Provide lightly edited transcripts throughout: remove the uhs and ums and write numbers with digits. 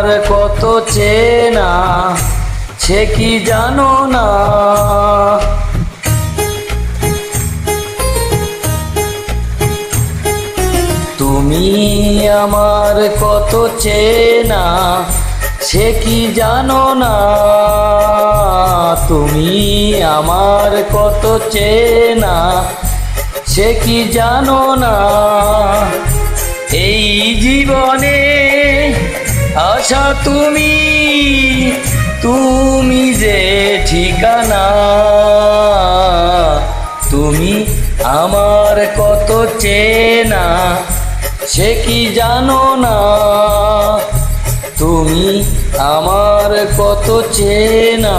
আমার কত চেনা সে কি জানো না। তুমি আমার কত চেনা সে কি জানো না। তুমি আমার কত চেনা সে কি জানো না। এই জীবনে আশা তুমি, তুমি যে ঠিকানা। তুমি আমার কত চেনা সে কি জানো না। তুমি আমার কত চেনা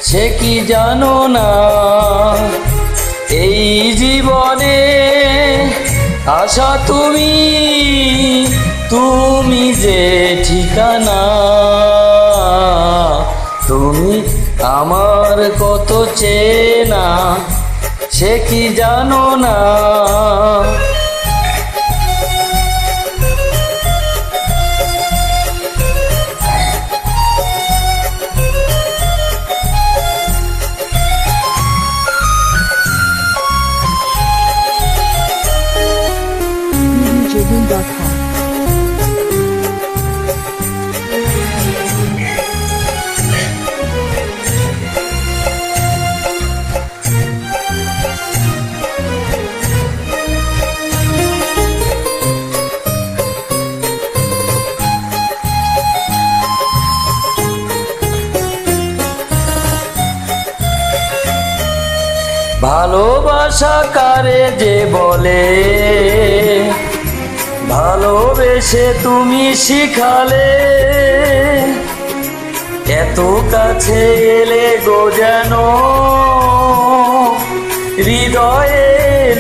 সে কি জানো না। এই জীবনে আশা তুমি, তুমি যে ঠিকানা। তুমি আমার কত চেনা সে কি জানো না। djboom.com ভালোবাসা কারে যে বলে, ভালোবেসে তুমি শিখালে। এত কাছে এলে গো যেন হৃদয়ে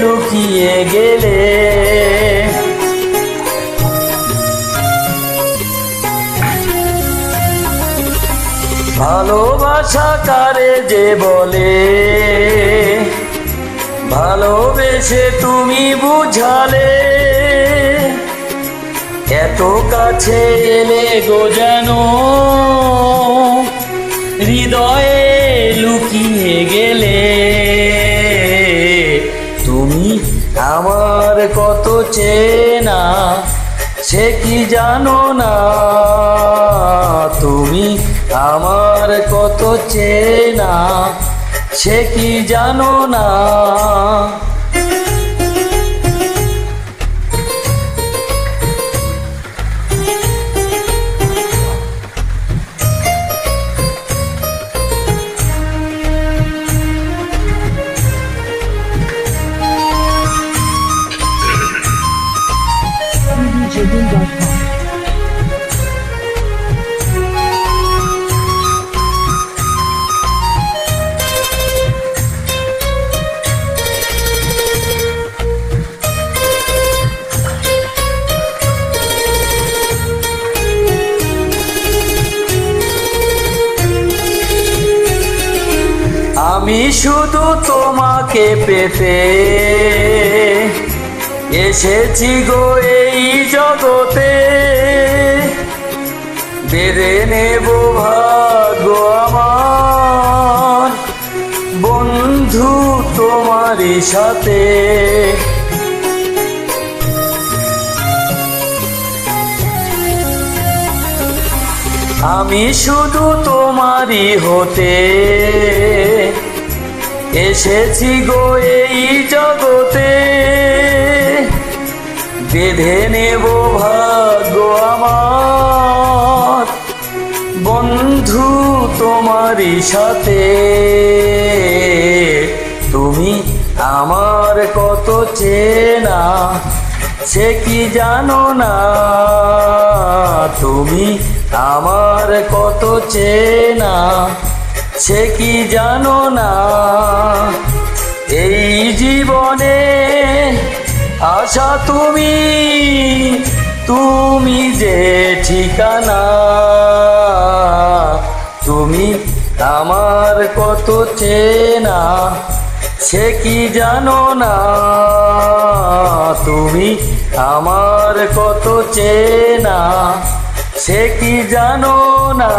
লুকিয়ে গেলে। ভালোবাসা কারে যে বলে, ভালোবেসে তুমি বুঝালে। এত কাছে এলে গো যেন হৃদয়ে লুকিয়ে গেলে। তুমি আমার কত চেনা সে কি জানো না। তুমি আমার কত চেনা সে কি জানো না। djboom.com আমি শুধু তোমাকে পেতে এসেছি গো এই জগতে। বেঁধে নেব ভাগ্য আমার বন্ধু তোমারই সাথে। আমি শুধু তোমারই হতে এসেছি গো এই জগতে। বেঁধে নেব ভাগ্য আমার বন্ধু তোমারই সাথে। তুমি আমার কত চেনা সে কি জানো না। তুমি আমার কত চেনা সে কি জানো না। এই জীবনে আশা তুমি, তুমি যে ঠিকানা। তুমি আমার কত চেনা সে কি জানো না। তুমি আমার কত চেনা সে কি জানো না।